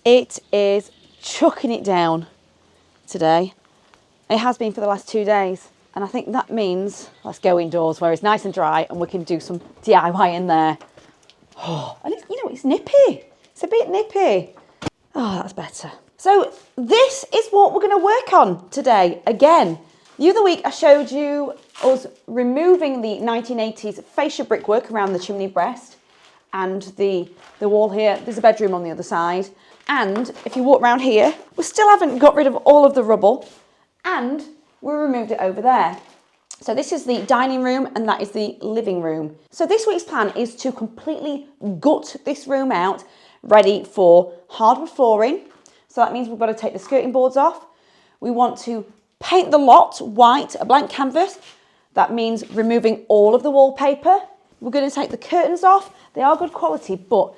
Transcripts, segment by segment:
It is chucking it down today. It has been for the last 2 days. And I think that means let's go indoors where it's nice and dry and we can do some DIY in there. Oh, and it's, it's nippy. It's a bit nippy. Oh, that's better. So this is what we're going to work on today again. The other week I showed you us removing the 1980s fascia brickwork around the chimney breast and the wall here. There's a bedroom on the other side. And if you walk around here, we still haven't got rid of all of the rubble and we removed it over there. So this is the dining room and that is the living room. So this week's plan is to completely gut this room out, ready for hardwood flooring. So that means we've got to take the skirting boards off. We want to paint the lot white, a blank canvas. That means removing all of the wallpaper. We're going to take the curtains off. They are good quality, but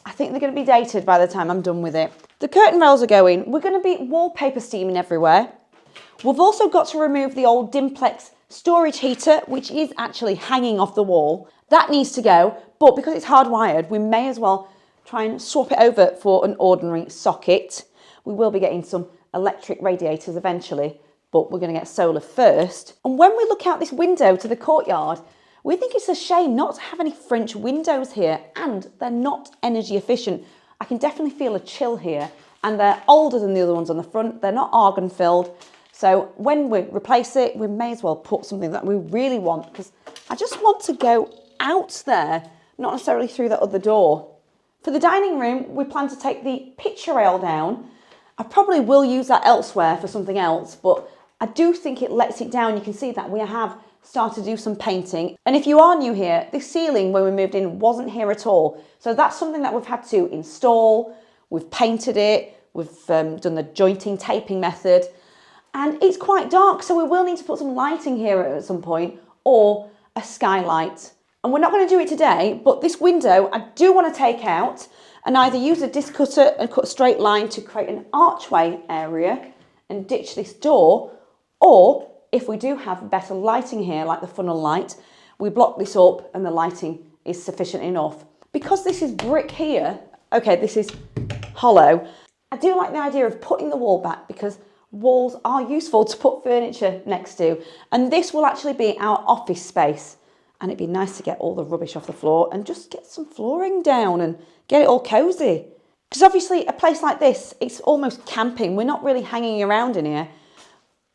I think they're going to be dated by the time I'm done with it. The curtain rails are going. We're going to be wallpaper steaming everywhere. We've also got to remove the old Dimplex storage heater, which is actually hanging off the wall. That needs to go, but because it's hardwired, we may as well try and swap it over for an ordinary socket. We will be getting some electric radiators eventually, but we're going to get solar first. And when we look out this window to the courtyard, we think it's a shame not to have any French windows here, and they're not energy efficient. I can definitely feel a chill here, and they're older than the other ones on the front. They're not argon filled. So when we replace it, we may as well put something that we really want, because I just want to go out there, not necessarily through that other door. For the dining room, we plan to take the picture rail down. I probably will use that elsewhere for something else, but I do think it lets it down. You can see that we have started to do some painting. And if you are new here, this ceiling when we moved in wasn't here at all. So that's something that we've had to install. We've painted it. We've done the jointing taping method. And it's quite dark, so we will need to put some lighting here at some point, or a skylight. And we're not going to do it today, but this window I do want to take out and either use a disc cutter and cut a straight line to create an archway area and ditch this door, or if we do have better lighting here, like the funnel light, we block this up and the lighting is sufficient enough. Because this is brick here, okay, this is hollow, I do like the idea of putting the wall back because walls are useful to put furniture next to, and this will actually be our office space, and it'd be nice to get all the rubbish off the floor and just get some flooring down and get it all cozy. Because obviously a place like this, it's almost camping. We're not really hanging around in here.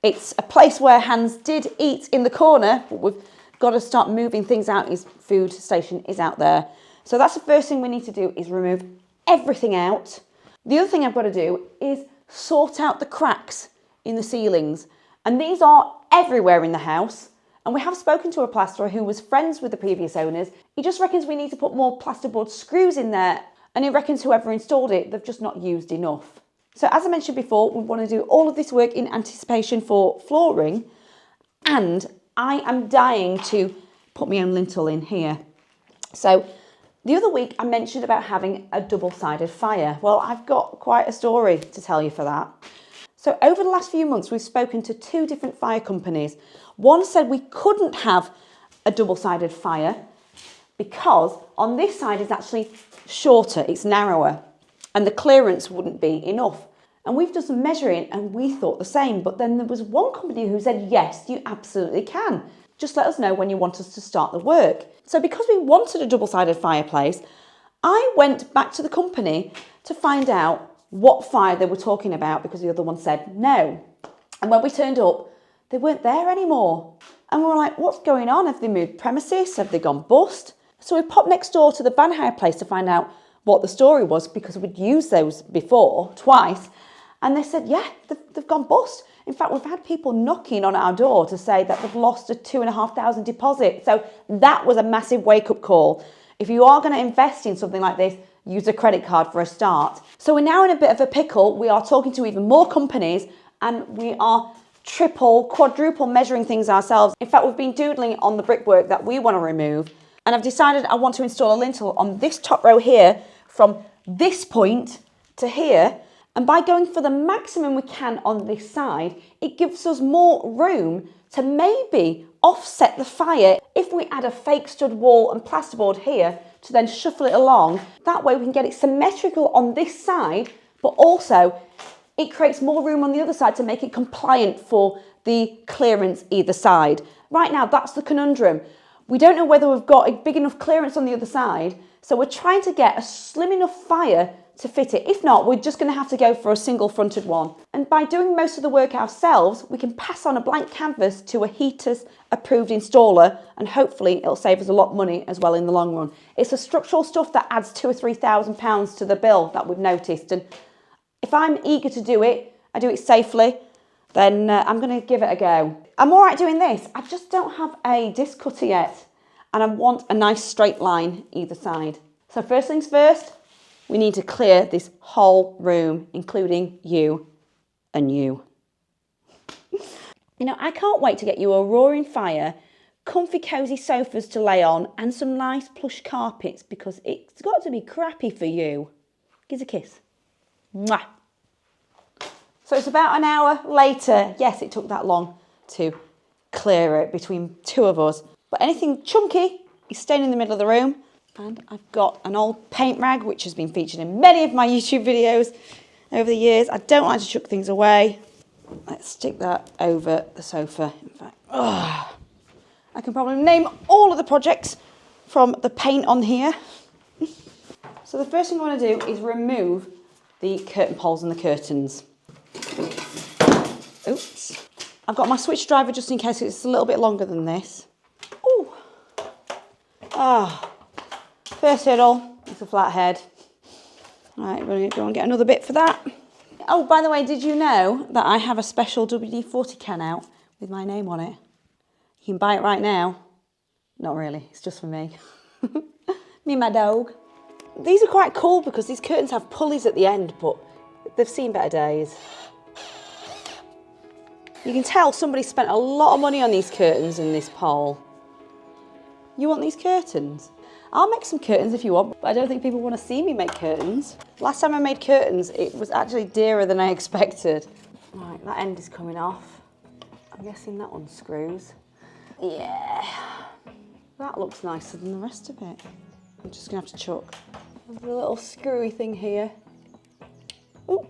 It's a place where Hans did eat in the corner, but we've got to start moving things out. His food station is out there. So that's the first thing we need to do, is remove everything out. The other thing I've got to do is sort out the cracks in the ceilings, and these are everywhere in the house. And we have spoken to a plasterer who was friends with the previous owners. He just reckons we need to put more plasterboard screws in there, and he reckons whoever installed it, they've just not used enough. So as I mentioned before, we want to do all of this work in anticipation for flooring, and I am dying to put my own lintel in here. So the other week I mentioned about having a double-sided fire. Well, I've got quite a story to tell you for that. So over the last few months, we've spoken to 2 different fire companies. One said we couldn't have a double-sided fire because on this side is actually shorter, it's narrower, and the clearance wouldn't be enough. And we've done some measuring and we thought the same, but then there was one company who said, yes, you absolutely can. Just let us know when you want us to start the work. So because we wanted a double-sided fireplace, I went back to the company to find out what fire they were talking about, because the other one said no. And when we turned up, they weren't there anymore. And we were like, what's going on? Have they moved premises? Have they gone bust? So we popped next door to the van hire place to find out what the story was, because we'd used those before, twice. And they said, yeah, they've gone bust. In fact, we've had people knocking on our door to say that they've lost a £2,500 deposit. So that was a massive wake-up call. If you are going to invest in something like this, use a credit card for a start. So we're now in a bit of a pickle. We are talking to even more companies, and we are triple, quadruple measuring things ourselves. In fact, we've been doodling on the brickwork that we want to remove, and I've decided I want to install a lintel on this top row here from this point to here. And by going for the maximum we can on this side, it gives us more room to maybe offset the fire if we add a fake stud wall and plasterboard here to then shuffle it along. That way we can get it symmetrical on this side, but also it creates more room on the other side to make it compliant for the clearance either side. Right now, that's the conundrum. We don't know whether we've got a big enough clearance on the other side, so we're trying to get a slim enough fire to fit it. If not, we're just going to have to go for a single fronted one. And by doing most of the work ourselves, we can pass on a blank canvas to a heaters approved installer, and hopefully it'll save us a lot of money as well in the long run. It's the structural stuff that adds £2,000 or £3,000 to the bill that we've noticed. And if I'm eager to do it, I do it safely, then I'm going to give it a go. I'm all right doing this. I just don't have a disc cutter yet, and I want a nice straight line either side. So first things first, we need to clear this whole room, including you and you. You know, I can't wait to get you a roaring fire, comfy cosy sofas to lay on, and some nice plush carpets, because it's got to be crappy for you. Give us a kiss. Mwah. So it's about an hour later. Yes, it took that long to clear it between two of us. But anything chunky is staying in the middle of the room. And I've got an old paint rag, which has been featured in many of my YouTube videos over the years. I don't like to chuck things away. Let's stick that over the sofa. In fact, I can probably name all of the projects from the paint on here. So the first thing I want to do is remove the curtain poles and the curtains. Oops. I've got my switch driver just in case it's a little bit longer than this. Ooh. First hurdle, it's a flat head. Right, we're going to go and get another bit for that. Oh, by the way, did you know that I have a special WD-40 can out with my name on it? You can buy it right now. Not really, it's just for me. Me and my dog. These are quite cool because these curtains have pulleys at the end, but they've seen better days. You can tell somebody spent a lot of money on these curtains and this pole. You want these curtains? I'll make some curtains if you want, but I don't think people want to see me make curtains. Last time I made curtains, it was actually dearer than I expected. Right, that end is coming off. I'm guessing that unscrews. Yeah, that looks nicer than the rest of it. I'm just gonna have to chuck. There's a little screwy thing here. Ooh,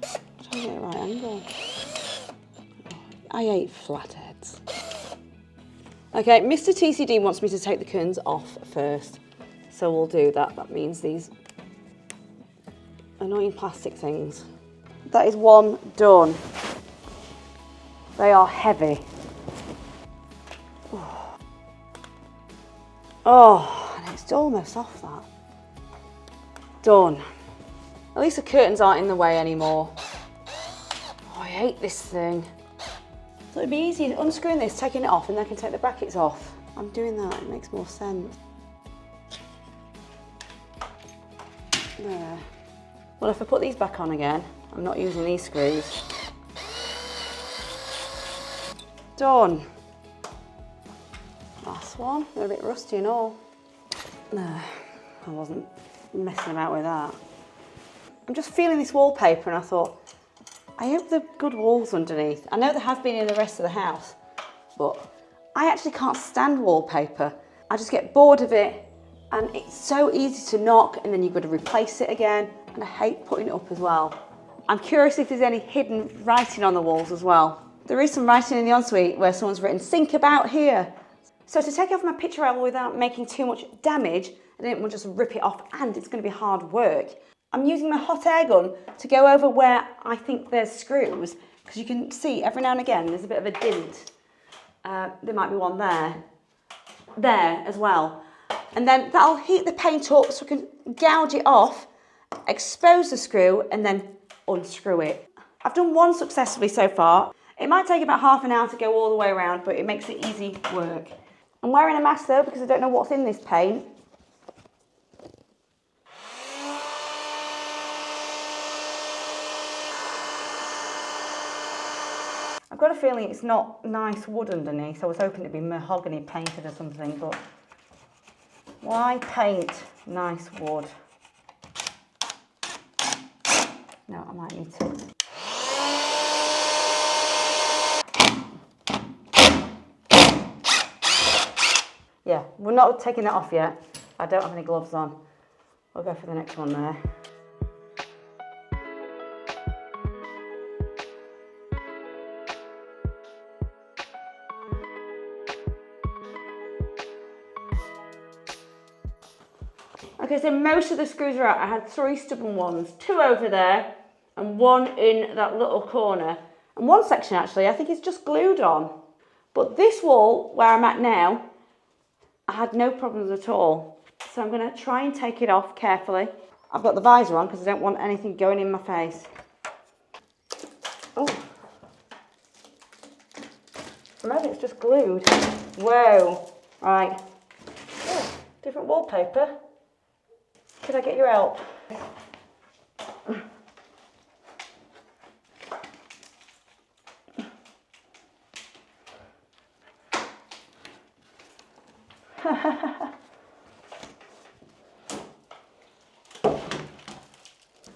try to get the right angle. I hate flatheads. Okay, Mr. TCD wants me to take the curtains off first, so we'll do that. That means these annoying plastic things. That is one done. They are heavy. Oh, and it's almost off that. Done. At least the curtains aren't in the way anymore. Oh, I hate this thing. So it'd be easy unscrewing this, taking it off, and then I can take the brackets off. I'm doing that, it makes more sense. There. Well, if I put these back on again, I'm not using these screws. Done. Last one, they're a bit rusty and all. No, I wasn't messing about with that. I'm just feeling this wallpaper and I thought, I hope there are good walls underneath. I know there have been in the rest of the house, but I actually can't stand wallpaper. I just get bored of it and it's so easy to knock and then you've got to replace it again, and I hate putting it up as well. I'm curious if there's any hidden writing on the walls as well. There is some writing in the ensuite where someone's written, "Think about here." So to take off my picture rail without making too much damage, I didn't want to just rip it off, and it's going to be hard work. I'm using my hot air gun to go over where I think there's screws, because you can see every now and again there's a bit of a dint. There might be one there as well. And then that'll heat the paint up so I can gouge it off, expose the screw, and then unscrew it. I've done one successfully so far. It might take about half an hour to go all the way around, but it makes it easy work. I'm wearing a mask though because I don't know what's in this paint. I've got a feeling it's not nice wood underneath. I was hoping it'd be mahogany painted or something, but why paint nice wood? No, I might need to. Yeah, we're not taking that off yet. I don't have any gloves on. We'll go for the next one there. Okay, so most of the screws are out. I had 3 stubborn ones, 2 over there and 1 in that little corner. And one section actually, I think it's just glued on. But this wall, where I'm at now, I had no problems at all. So I'm going to try and take it off carefully. I've got the visor on because I don't want anything going in my face. Oh. Maybe it's just glued. Whoa. Right. Oh, different wallpaper. Could I get your help?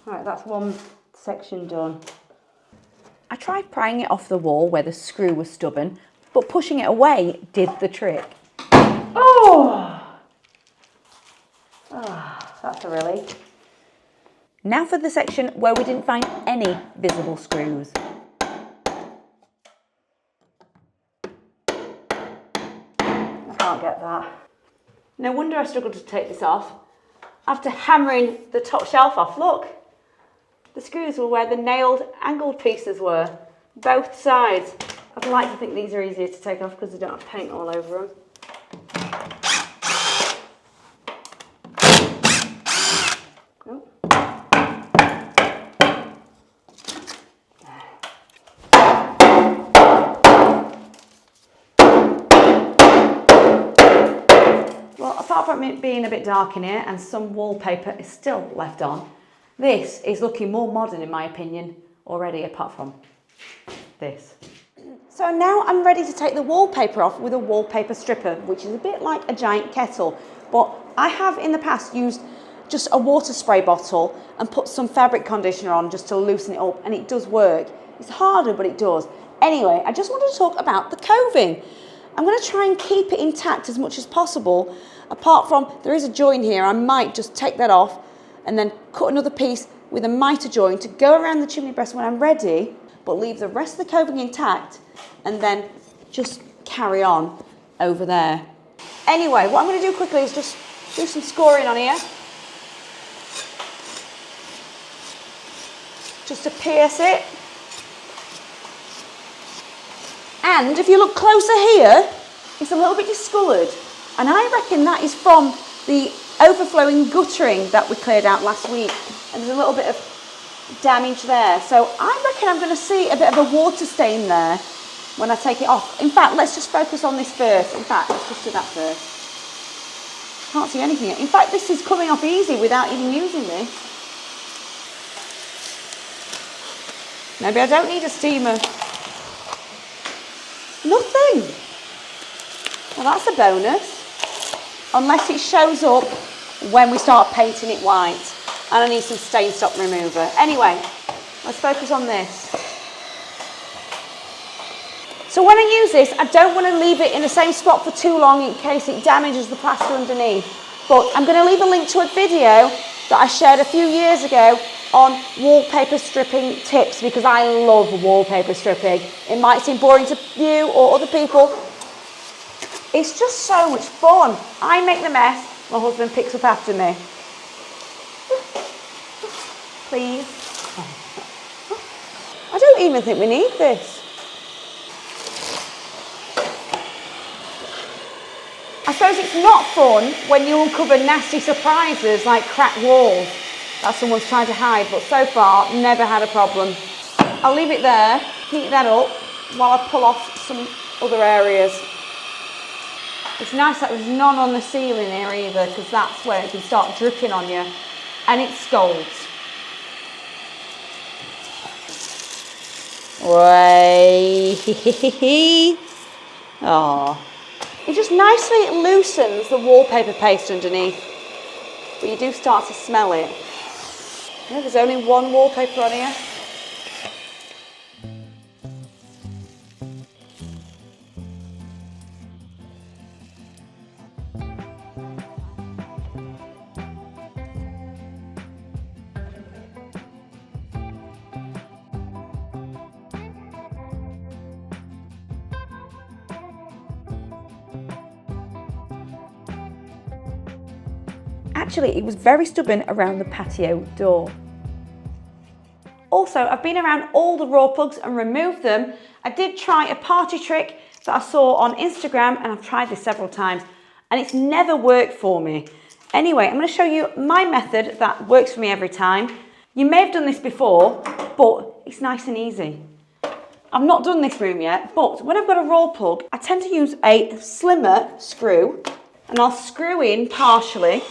Right, that's one section done. I tried prying it off the wall where the screw was stubborn, but pushing it away did the trick. Oh! That's a relief. Now for the section where we didn't find any visible screws. I can't get that. No wonder I struggled to take this off. After hammering the top shelf off, look. The screws were where the nailed angled pieces were, both sides. I'd like to think these are easier to take off because they don't have paint all over them. Well, apart from it being a bit dark in here and some wallpaper is still left on, this is looking more modern in my opinion already, apart from this. So now I'm ready to take the wallpaper off with a wallpaper stripper, which is a bit like a giant kettle, but I have in the past used just a water spray bottle and put some fabric conditioner on just to loosen it up, and it does work. It's harder, but it does. Anyway, I just wanted to talk about the coving. I'm going to try and keep it intact as much as possible. Apart from, there is a join here, I might just take that off and then cut another piece with a mitre join to go around the chimney breast when I'm ready, but leave the rest of the coving intact and then just carry on over there. Anyway, what I'm going to do quickly is just do some scoring on here. Just to pierce it. And if you look closer here, it's a little bit discoloured. And I reckon that is from the overflowing guttering that we cleared out last week. And there's a little bit of damage there. So I reckon I'm going to see a bit of a water stain there when I take it off. In fact, let's just focus on this first. In fact, let's just do that first. Can't see anything yet. In fact, this is coming off easy without even using this. Maybe I don't need a steamer. Nothing. Well, that's a bonus. Unless it shows up when we start painting it white. And I need some stain stop remover. Anyway, let's focus on this. So when I use this, I don't want to leave it in the same spot for too long in case it damages the plaster underneath. But I'm going to leave a link to a video that I shared a few years ago on wallpaper stripping tips, because I love wallpaper stripping. It might seem boring to you or other people. It's just so much fun. I make the mess, my husband picks up after me. Please. I don't even think we need this. I suppose it's not fun when you uncover nasty surprises like cracked walls that someone's trying to hide, but so far, never had a problem. I'll leave it there, heat that up, while I pull off some other areas. It's nice that there's none on the ceiling here either, because that's where it can start dripping on you, and it scalds. Way. Oh. It just nicely loosens the wallpaper paste underneath, but you do start to smell it. Yeah, there's only one wallpaper on here. actually it was very stubborn around the patio door. Also, I've been around all the raw plugs and removed them. I did try a party trick that I saw on Instagram, and I've tried this several times and it's never worked for me. Anyway, I'm going to show you my method that works for me every time. You may have done this before, but it's nice and easy. I've not done this room yet, but when I've got a raw plug, I tend to use a slimmer screw, and I'll screw in partially.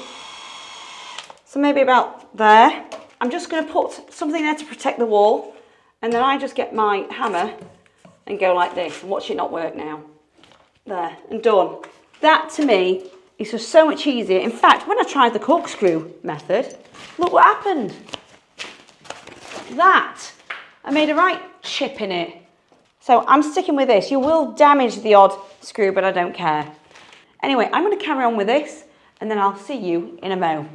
So maybe about there. I'm just going to put something there to protect the wall, and then I just get my hammer and go like this, and watch it not work now. There, and done. That to me is just so much easier. In fact, when I tried the corkscrew method, look what happened. I made a right chip in it. So I'm sticking with this. You will damage the odd screw, but I don't care. Anyway, I'm going to carry on with this, and then I'll see you in a mo.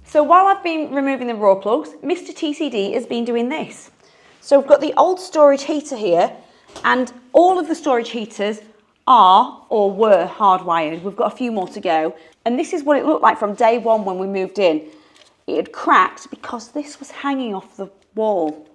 So while I've been removing the raw plugs, Mr. TCD has been doing this. So we've got the old storage heater here, and all of the storage heaters are or were hardwired. We've got a few more to go. And this is what it looked like from day one when we moved in. It had cracked because this was hanging off the wall.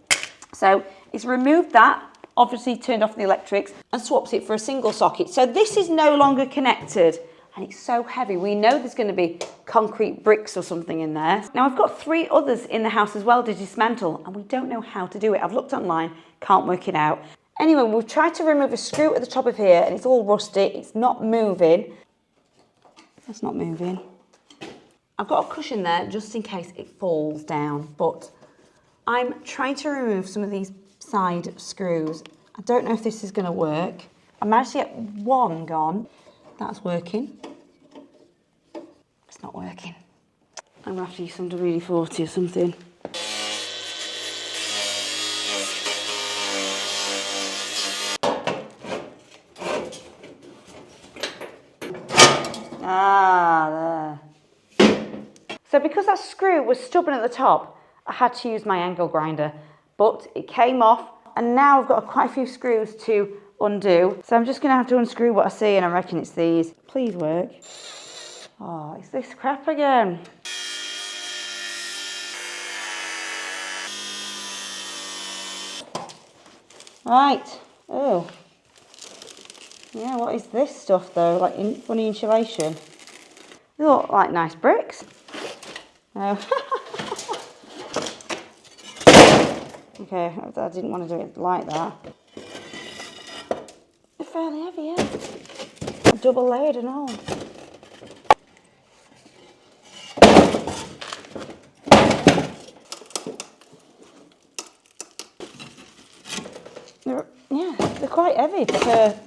So it's removed that, obviously turned off the electrics, and swapped it for a single socket. So this is no longer connected. And it's so heavy. We know there's going to be concrete bricks or something in there. Now I've got 3 others in the house as well to dismantle, and we don't know how to do it. I've looked online, can't work it out. Anyway, we've tried to remove a screw at the top of here, and it's all rusty. It's not moving. That's not moving. I've got a cushion there just in case it falls down, but I'm trying to remove some of these side screws. I don't know if this is going to work. I managed to get one gone. That's working. It's not working. I'm going to have to use some WD-40 or something. Ah, there. So because that screw was stubborn at the top, I had to use my angle grinder, but it came off, and now I've got quite a few screws to undo. So I'm just going to have to unscrew what I see, and I reckon it's these. Please work. Oh, it's this crap again. Right. Oh. Yeah, what is this stuff though? Like funny insulation. They look like nice bricks. Oh. Okay, I didn't want to do it like that. They're fairly heavy, yeah. Double layered and all. They're quite heavy per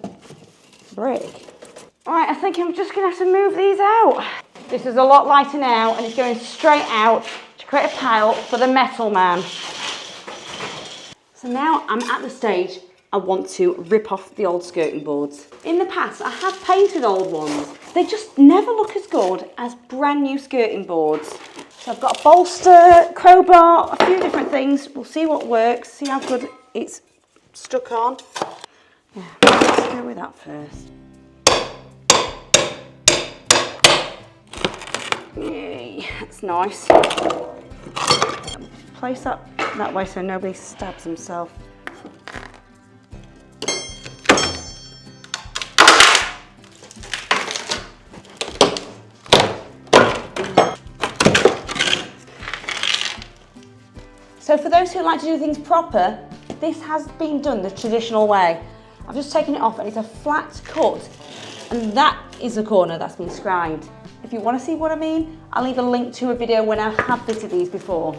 brick. Right, I think I'm just going to have to move these out. This is a lot lighter now, and it's going straight out to create a pile for the metal man. So now I'm at the stage I want to rip off the old skirting boards. In the past, I have painted old ones. They just never look as good as brand new skirting boards. So I've got a bolster, crowbar, a few different things. We'll see what works, see how good it's stuck on. Yeah, let's go with that first. Yay, that's nice. Place that way so nobody stabs himself. So for those who like to do things proper, this has been done the traditional way. I've just taken it off and it's a flat cut, and that is the corner that's been scribed. If you want to see what I mean, I'll leave a link to a video when I have fitted these before.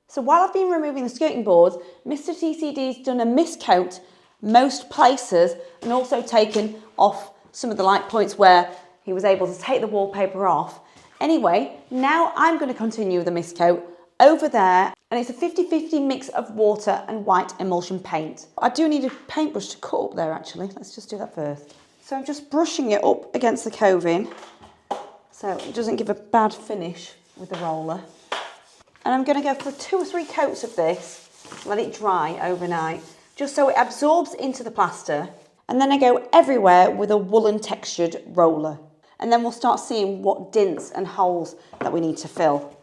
So while I've been removing the skirting boards, Mr. TCD's done a miscoat most places and also taken off some of the light points where he was able to take the wallpaper off. Anyway, now I'm going to continue the miscoat over there, and it's a 50-50 mix of water and white emulsion paint. I do need a paintbrush to cut up there actually. Let's just do that first. So I'm just brushing it up against the coving so it doesn't give a bad finish with the roller. And I'm going to go for 2 or 3 coats of this, let it dry overnight, just so it absorbs into the plaster. And then I go everywhere with a woolen textured roller. And then we'll start seeing what dints and holes that we need to fill.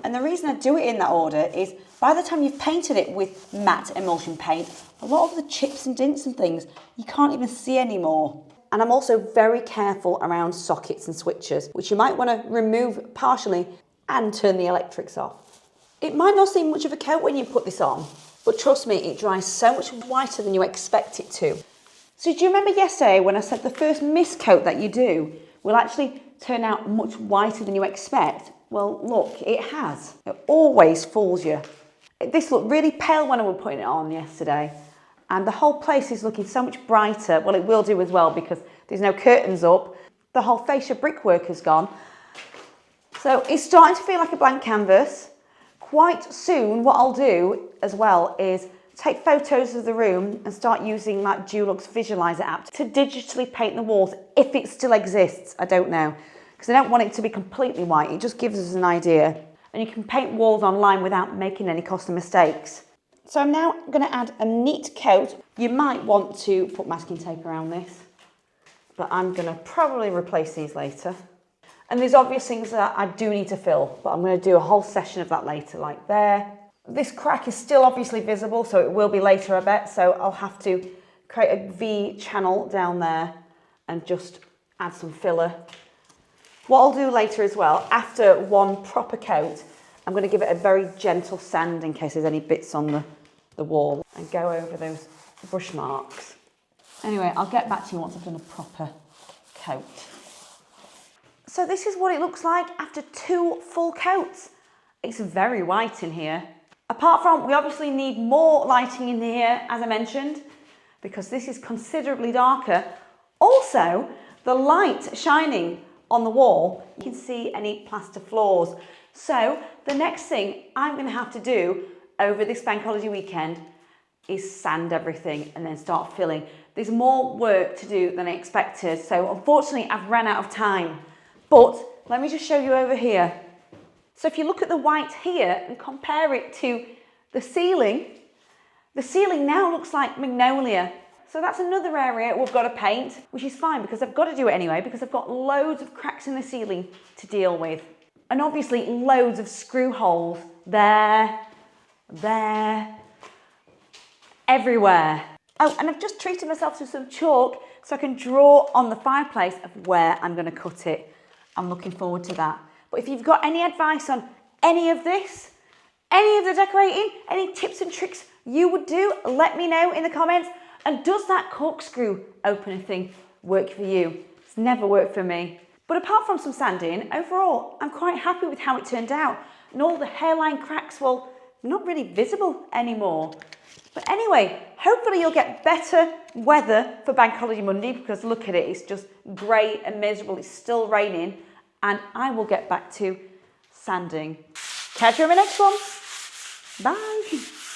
And the reason I do it in that order is by the time you've painted it with matte emulsion paint, a lot of the chips and dints and things you can't even see anymore. And I'm also very careful around sockets and switches, which you might want to remove partially and turn the electrics off. It might not seem much of a coat when you put this on, but trust me, it dries so much whiter than you expect it to. So do you remember yesterday when I said the first mist coat that you do will actually turn out much whiter than you expect? Well, look, it has. It always fools you. This looked really pale when I was putting it on yesterday, and the whole place is looking so much brighter. Well, it will do as well because there's no curtains up. The whole fascia brickwork has gone. So it's starting to feel like a blank canvas. Quite soon, what I'll do as well is take photos of the room and start using that Dulux Visualizer app to digitally paint the walls, if it still exists. I don't know, because I don't want it to be completely white. It just gives us an idea. And you can paint walls online without making any costly mistakes. So I'm now going to add a neat coat. You might want to put masking tape around this, but I'm going to probably replace these later. And there's obvious things that I do need to fill, but I'm going to do a whole session of that later, like there. This crack is still obviously visible, so it will be later, I bet. So I'll have to create a V channel down there and just add some filler. What I'll do later as well, after one proper coat, I'm going to give it a very gentle sand in case there's any bits on the wall and go over those brush marks. Anyway, I'll get back to you once I've done a proper coat. So this is what it looks like after 2 full coats. It's very white in here. Apart from, we obviously need more lighting in here, as I mentioned, because this is considerably darker. Also, the light shining on the wall, you can see any plaster floors. So the next thing I'm going to have to do over this bank holiday weekend is sand everything and then start filling. There's more work to do than I expected, so unfortunately I've run out of time. But let me just show you over here. So if you look at the white here and compare it to the ceiling now looks like magnolia. So that's another area we've got to paint, which is fine because I've got to do it anyway because I've got loads of cracks in the ceiling to deal with. And obviously loads of screw holes there, everywhere. Oh, and I've just treated myself to some chalk so I can draw on the fireplace of where I'm going to cut it. I'm looking forward to that. But if you've got any advice on any of this, any of the decorating, any tips and tricks you would do, let me know in the comments. And does that corkscrew opener thing work for you? It's never worked for me. But apart from some sanding, overall, I'm quite happy with how it turned out. And all the hairline cracks, well, not really visible anymore. But anyway, hopefully you'll get better weather for Bank Holiday Monday because look at it, it's just grey and miserable. It's still raining. And I will get back to sanding. Catch you in my next one. Bye.